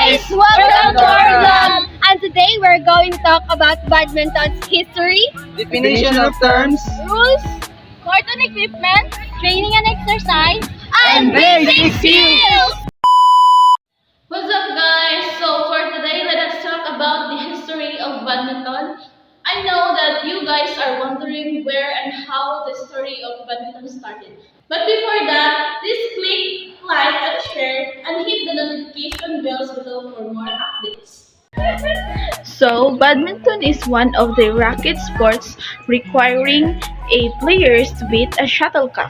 guys! Welcome to our vlog! And today we're going to talk about badminton's history, Definition of terms, rules, court and equipment, training and exercise, and basic skills! What's up guys? So for today, let us talk about the history of badminton. I know that you guys are wondering where and how the story of badminton started. But before that, please click like and share and hit the notification bells below for more updates. So, badminton is one of the racket sports requiring a players to beat a shuttlecock.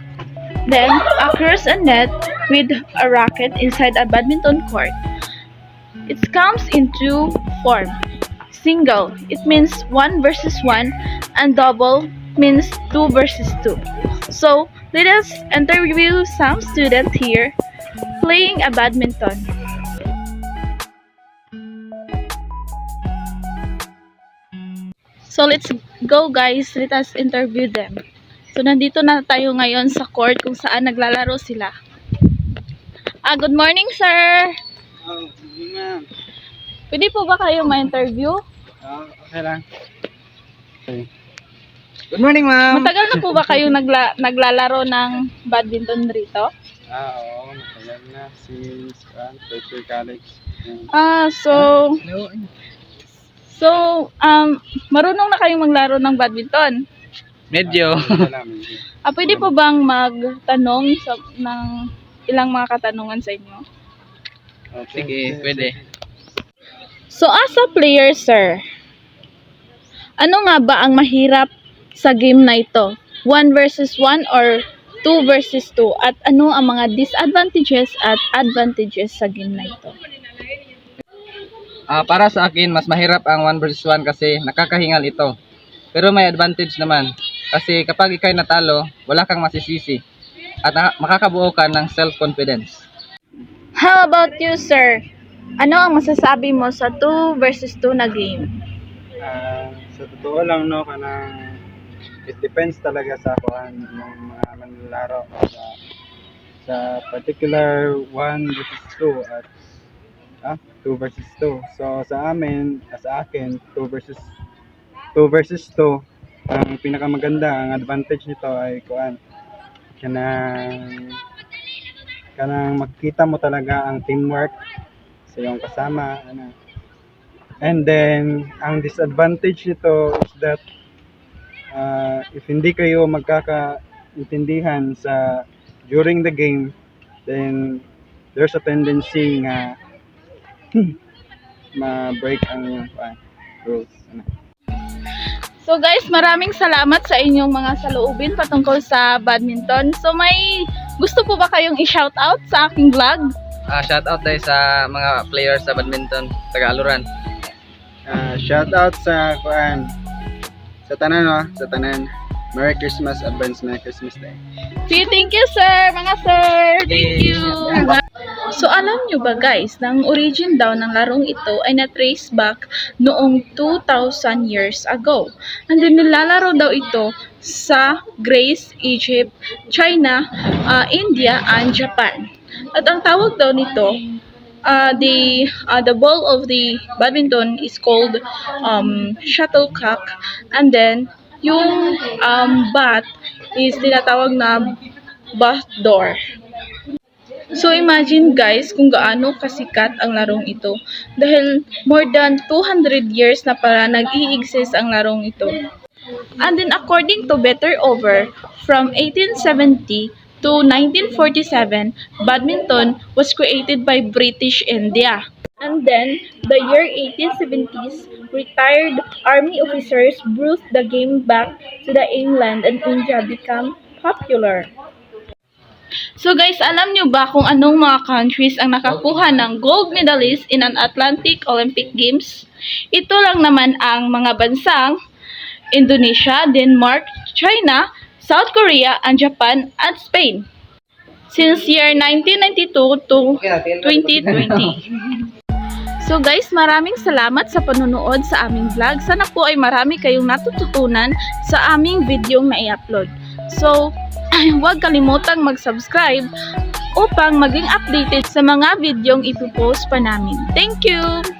Then, across a net with a racket inside a badminton court. It comes in two forms. Single, it means 1 versus 1, and double means 2 versus 2. So, let us interview some students here playing a badminton. So, let's go guys, let us interview them. So, nandito na tayo ngayon sa court kung saan naglalaro sila. Good morning, sir! Oh, ma'am. Pwede po ba kayo ma-interview? Okay lang. Okay. Good morning, ma'am. Matagal na po ba kayo naglalaro ng badminton rito? Oo, matagal na. Since first year college. So, marunong na kayong maglaro ng badminton? Medyo. Pwede po bang magtanong ng ilang mga katanungan sa inyo? Sige, pwede. So, as a player, sir, ano nga ba ang mahirap sa game na ito? 1 versus 1 or 2 versus 2? At ano ang mga disadvantages at advantages sa game na ito? Para sa akin, mas mahirap ang 1 versus 1 kasi nakakahingal ito. Pero may advantage naman. Kasi kapag ikay natalo, wala kang masisisi. At makakabuo ka ng self-confidence. How about you, sir? Ano ang masasabi mo sa 2 versus 2 na game? Sa totoo lang, no, it depends talaga sa kuhan ng mga manlalaro. Sa particular 1 versus 2 at 2 versus 2. So sa akin, 2 versus 2. Ang pinakamaganda, ang advantage nito ay kanang makita mo talaga ang teamwork sa iyong kasama. And then, ang disadvantage nito is that if hindi kayo magkakaintindihan during the game, then there's a tendency nga ma-break ang iyong rules. So guys, maraming salamat sa inyong mga saloobin patungkol sa badminton. So may gusto po ba kayong i-shoutout sa aking vlog? Shoutout tayo sa mga players sa badminton, taga-Aluran. Shout out sa tanan, sa tanan. Merry Christmas, advance Merry Christmas Day. See, thank you sir, mga sir. Thank you. So alam nyo ba guys, na ang origin daw ng larong ito ay na-trace back noong 2,000 years ago. And then nilalaro daw ito sa Greece, Egypt, China, India, and Japan. At ang tawag daw nito, the ball of the badminton is called shuttlecock, and then yung bat is tinatawag na bat door. So imagine guys kung gaano kasikat ang larong ito dahil more than 200 years na para nag-i-exist ang larong ito. And then according to Better Over, from 1870 to 1947, badminton was created by British India. And then, the year 1870s, retired army officers brought the game back to the England and India became popular. So guys, alam nyo ba kung anong mga countries ang nakakuha ng gold medalist in an Atlantic Olympic Games? Ito lang naman ang mga bansang Indonesia, Denmark, China, South Korea, and Japan, at Spain. Since year 1992 to 2020. So guys, maraming salamat sa panonood sa aming vlog. Sana po ay marami kayong natututunan sa aming video na i-upload. So, huwag kalimutang mag-subscribe upang maging updated sa mga videong ipopost pa namin. Thank you!